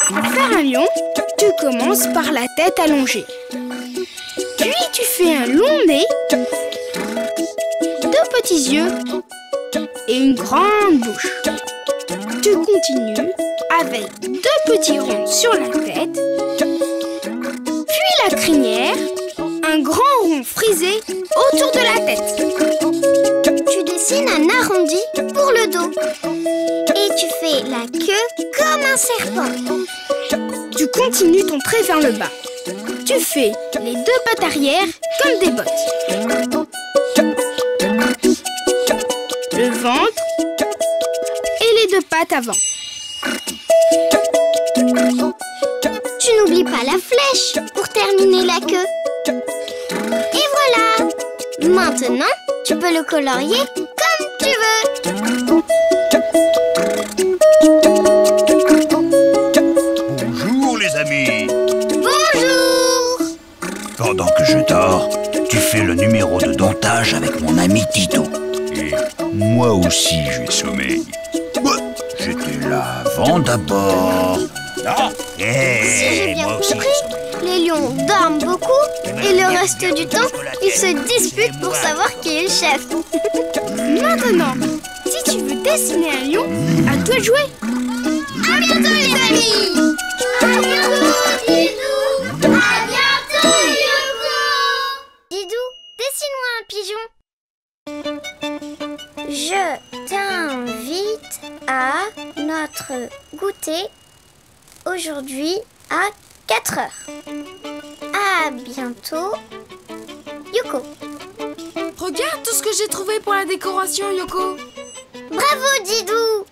Pour faire un lion, tu commences par la tête allongée. Puis tu fais un long nez, deux petits yeux et une grande bouche. Tu continues avec deux petits ronds sur la tête, puis la crinière, un grand rond frisé autour de la tête. Tu dessines un arrondi pour le dos. Et tu fais la queue comme un serpent. Tu continues ton trait vers le bas. Tu fais les deux pattes arrière comme des bottes. Le ventre et les deux pattes avant. Tu n'oublies pas la flèche pour terminer la queue. Et voilà! Maintenant, tu peux le colorier comme tu veux. Bonjour les amis. Bonjour! Pendant que je dors, tu fais le numéro de domptage avec mon ami Tito. Et moi aussi j'ai sommeil. J'étais là avant d'abord. Ah, Si j'ai bien compris, les lions dorment beaucoup et le reste du temps, ils se disputent pour savoir qui est le chef. Maintenant, si tu veux dessiner un lion, à toi de jouer. À bientôt les amis! À bientôt Didou! À bientôt Yoko! Didou, dessine-moi un pigeon. Je t'invite à notre goûter aujourd'hui à 4 heures. À bientôt, Yoko. Regarde tout ce que j'ai trouvé pour la décoration, Yoko. Bravo, Didou.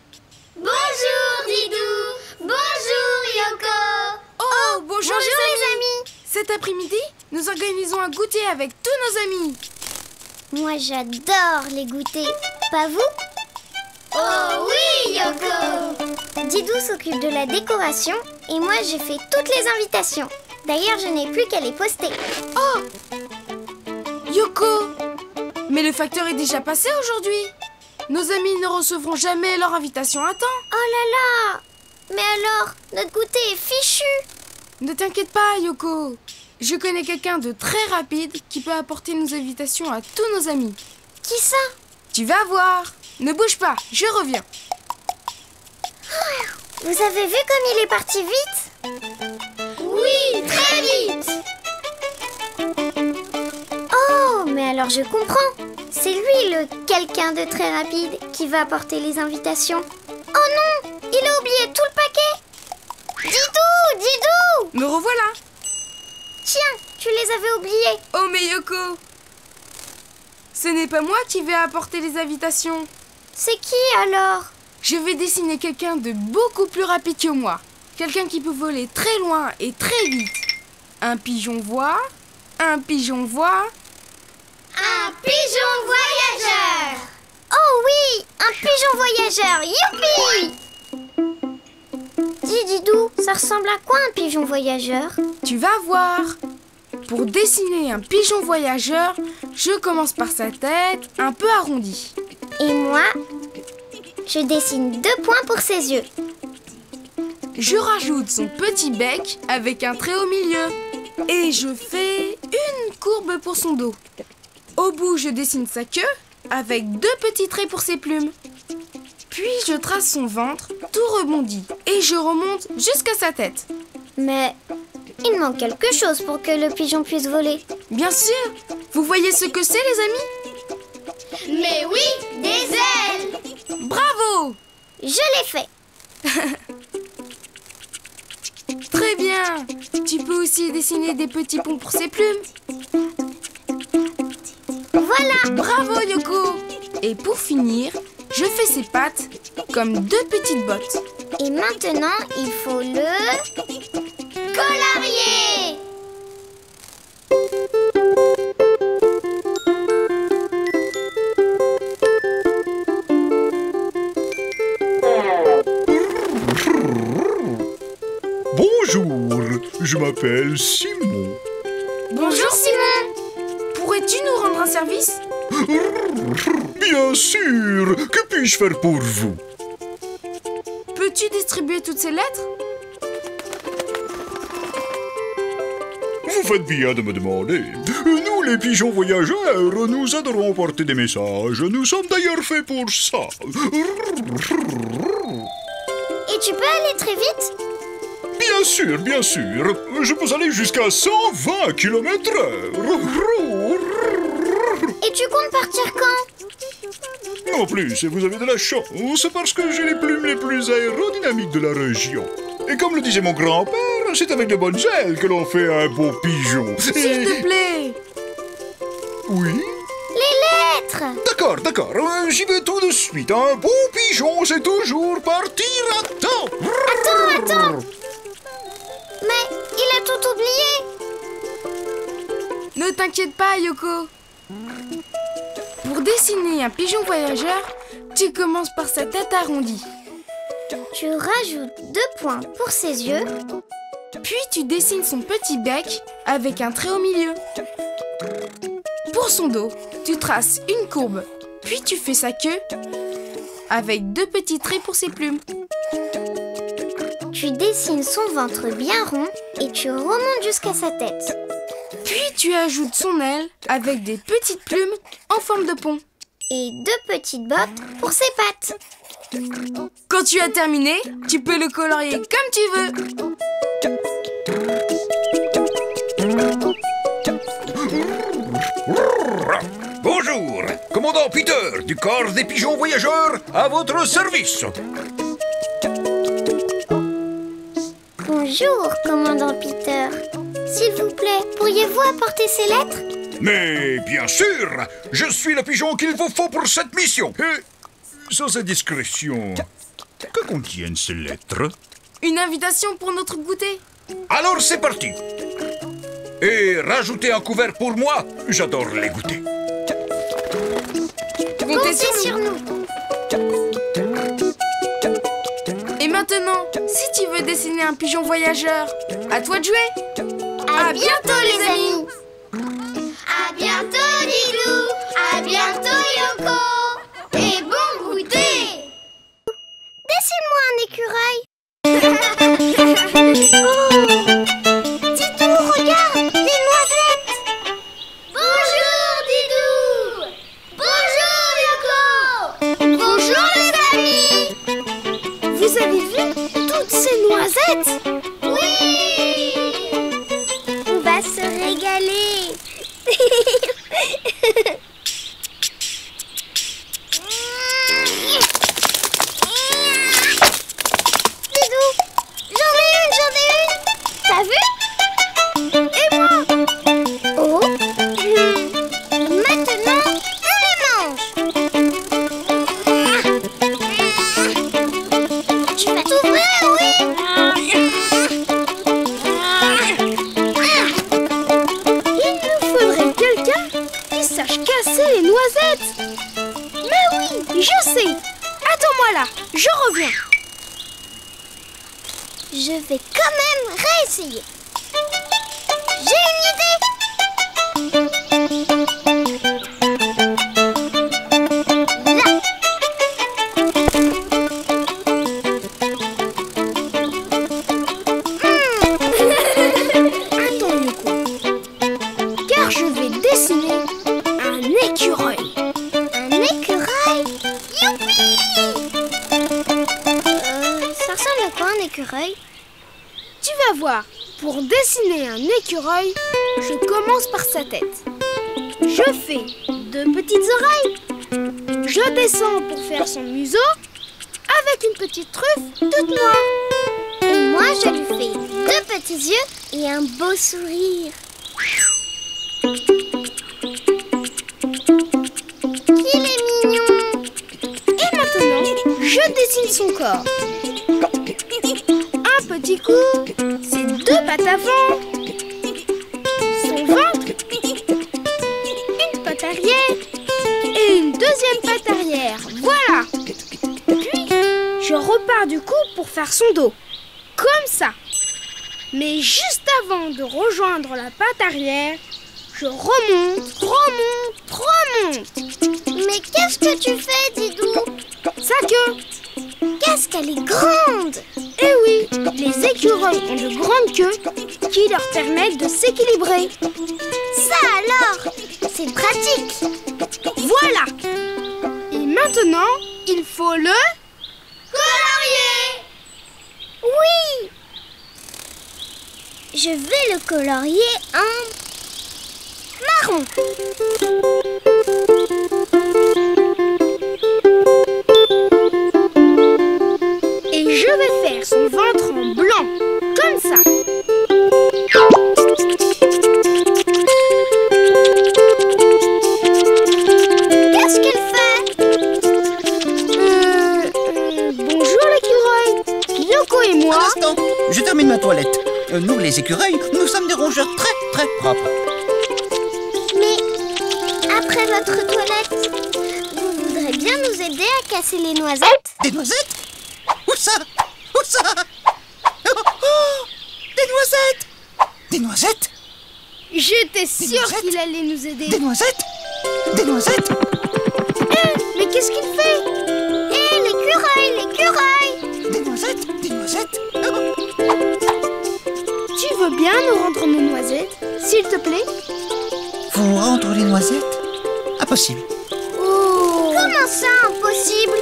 Bonjour, Didou. Bonjour, Yoko. Oh, bonjour les amis. Cet après-midi, nous organisons un goûter avec tous nos amis. Moi, j'adore les goûters. Pas vous? Oh oui, Yoko. Didou s'occupe de la décoration et moi, j'ai fait toutes les invitations. D'ailleurs, je n'ai plus qu'à les poster. Oh, Yoko, mais le facteur est déjà passé aujourd'hui. Nos amis ne recevront jamais leur invitation à temps. Oh là là! Mais alors, notre goûter est fichu. Ne t'inquiète pas, Yoko. Je connais quelqu'un de très rapide qui peut apporter nos invitations à tous nos amis. Qui ça? Tu vas voir. Ne bouge pas, je reviens. Vous avez vu comme il est parti vite? Oui, très vite. Oh, mais alors je comprends. C'est lui le quelqu'un de très rapide qui va apporter les invitations. Oh non, il a oublié tout le paquet. Didou, Didou! Me revoilà. Tiens, tu les avais oubliés. Oh mais Yoko, ce n'est pas moi qui vais apporter les invitations. C'est qui alors? Je vais dessiner quelqu'un de beaucoup plus rapide que moi. Quelqu'un qui peut voler très loin et très vite. Un pigeon voit, un pigeon voit. Un pigeon voyageur. Oh oui, un pigeon voyageur. Youpi! Dis Didou, ça ressemble à quoi un pigeon voyageur? Tu vas voir. Pour dessiner un pigeon voyageur, je commence par sa tête un peu arrondie. Et moi, je dessine 2 points pour ses yeux. Je rajoute son petit bec avec un trait au milieu. Et je fais une courbe pour son dos. Au bout, je dessine sa queue avec 2 petits traits pour ses plumes. Puis je trace son ventre, tout rebondi. Et je remonte jusqu'à sa tête. Mais il manque quelque chose pour que le pigeon puisse voler. Bien sûr. Vous voyez ce que c'est, les amis? Mais oui, des ailes. Bravo! Je l'ai fait. Très bien. Tu peux aussi dessiner des petits ponts pour ses plumes. Voilà Voilà. Bravo Yoko. Et pour finir, je fais ses pattes comme 2 petites bottes. Et maintenant, il faut le colorier. Bonjour, je m'appelle Simon. Bonjour Simon. Pourrais-tu nous rendre un service? Bien sûr, que puis-je faire pour vous? Peux-tu distribuer toutes ces lettres? Vous faites bien de me demander. Nous, les pigeons voyageurs, nous adorons porter des messages. Nous sommes d'ailleurs faits pour ça. Et tu peux aller très vite? Bien sûr, bien sûr. Je peux aller jusqu'à 120 km/h. Et tu comptes partir quand? En plus, vous avez de la chance parce que j'ai les plumes les plus aérodynamiques de la région. Et comme le disait mon grand-père, c'est avec de bonnes ailes que l'on fait un beau pigeon. S'il te plaît. Oui? Les lettres. D'accord. J'y vais tout de suite. Un beau pigeon, c'est toujours partir à temps. Attends. Mais il a tout oublié. Ne t'inquiète pas, Yoko. Pour dessiner un pigeon voyageur, tu commences par sa tête arrondie. Tu rajoutes 2 points pour ses yeux. Puis tu dessines son petit bec avec un trait au milieu. Pour son dos, tu traces une courbe. Puis tu fais sa queue avec 2 petits traits pour ses plumes. Tu dessines son ventre bien rond et tu remontes jusqu'à sa tête. Puis tu ajoutes son aile avec des petites plumes en forme de pont. Et 2 petites bottes pour ses pattes. Quand tu as terminé, tu peux le colorier comme tu veux. Bonjour, commandant Peter du corps des pigeons voyageurs, à votre service. Bonjour, commandant Peter. S'il vous plaît, pourriez-vous apporter ces lettres? Mais bien sûr, je suis le pigeon qu'il vous faut pour cette mission. Et, sans indiscrétion, que contiennent ces lettres? Une invitation pour notre goûter. Alors c'est parti. Et rajoutez un couvert pour moi, j'adore les goûters. Comptez sur nous. Et maintenant, si tu veux dessiner un pigeon voyageur, à toi de jouer. À bientôt les amis. À bientôt Didou. À bientôt Yoko. Et bon goûter. Dessine-moi un écureuil. Didou, regarde, des noisettes. Bonjour Didou. Bonjour Yoko. Bonjour les amis. Vous avez vu toutes ces noisettes? Oui. On va se régaler. Didou, j'en ai une. T'as vu? Et moi? Oh. Maintenant, on les mange. Tu vas t'ouvrir, oui? Il nous faudrait quelqu'un qui sache casser les noisettes. Mais oui, je sais. Attends-moi là, je reviens. Je vais quand même réessayer. J'ai une idée. Là. Attends, Yoko. Car je vais dessiner un écureuil. Un écureuil. Youpi! Ça ressemble à quoi un écureuil? Tu vas voir, pour dessiner un écureuil, je commence par sa tête. Je fais 2 petites oreilles. Je descends pour faire son museau avec une petite truffe toute noire. Et moi, je lui fais 2 petits yeux et un beau sourire. dessine son corps. Un petit cou, ses 2 pattes avant, son ventre, une patte arrière et une 2e patte arrière. Voilà. Puis, je repars du cou pour faire son dos. Comme ça. Mais juste avant de rejoindre la patte arrière, je remonte. Mais qu'est-ce que tu fais, Didou? Sa queue. Qu'est-ce qu'elle est grande! Eh oui, les écureuils ont de grandes queues qui leur permettent de s'équilibrer. Ça alors, c'est pratique. Voilà. Et maintenant, il faut le colorier. Oui. Je vais le colorier en marron. Et je vais faire son ventre en blanc, comme ça. Qu'est-ce qu'elle fait? Bonjour l'écureuil. Yoko et moi... Un instant, je termine ma toilette. Nous, les écureuils, nous sommes des rongeurs très, très propres. Mais après votre toilette, vous voudrez bien nous aider à casser les noisettes? Des noisettes? Où ça? Où ça? Oh, des noisettes! Des noisettes? J'étais sûre qu'il allait nous aider. Des noisettes? Des noisettes? Mais qu'est-ce qu'il fait? L'écureuil! Des noisettes? Des noisettes? Tu veux bien nous rendre nos noisettes, s'il te plaît? Vous rendre les noisettes? Impossible. Oh. Comment ça, impossible?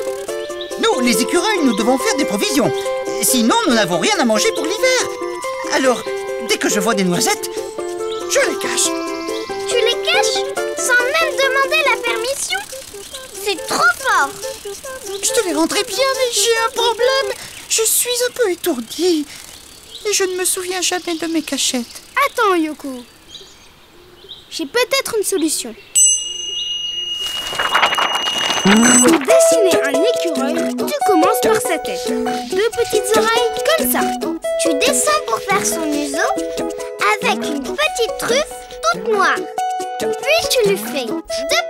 Nous, les écureuils, nous devons faire des provisions. Sinon, nous n'avons rien à manger pour l'hiver. Alors, dès que je vois des noisettes, je les cache. Tu les caches sans même demander la permission? C'est trop fort. Je te les rendrai bien, mais j'ai un problème. Je suis un peu étourdie. Et je ne me souviens jamais de mes cachettes. Attends, Yoko. J'ai peut-être une solution. Pour dessiner un écureuil, tu commences par sa tête. 2 petites oreilles, comme ça. Tu descends pour faire son museau avec une petite truffe toute noire. Puis tu lui fais 2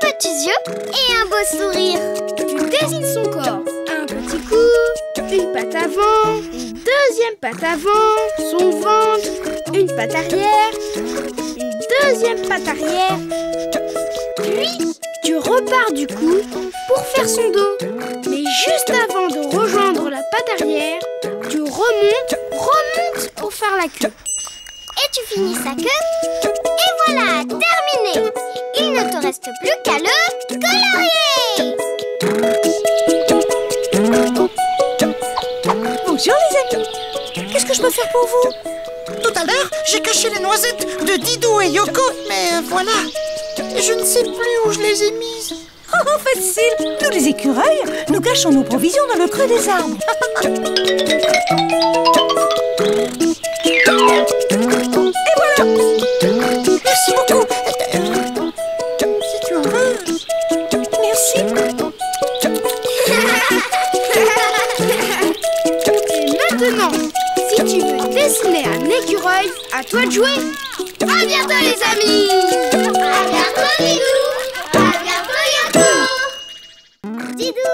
petits yeux et un beau sourire. Tu dessines son corps. Un petit cou, une patte avant, une 2e patte avant, son ventre, une patte arrière, une 2e patte arrière. Puis, tu repars du cou pour faire son dos. Mais juste avant de rejoindre la patte arrière, tu remontes pour faire la queue. Et tu finis sa queue. Et voilà, terminé. Il ne te reste plus qu'à le colorier. Bonjour les amis. Qu'est-ce que je peux faire pour vous? Tout à l'heure, j'ai caché les noisettes de Didou et Yoko, mais voilà. Je ne sais plus où je les ai mises. Oh, facile. Nous les écureuils, nous cachons nos provisions dans le creux des arbres. Et voilà. Merci beaucoup. Si tu en veux. Merci. Et maintenant, si tu veux dessiner un écureuil, à toi de jouer. À bientôt les amis. À bientôt, Didou. À bientôt, Yoko. Didou.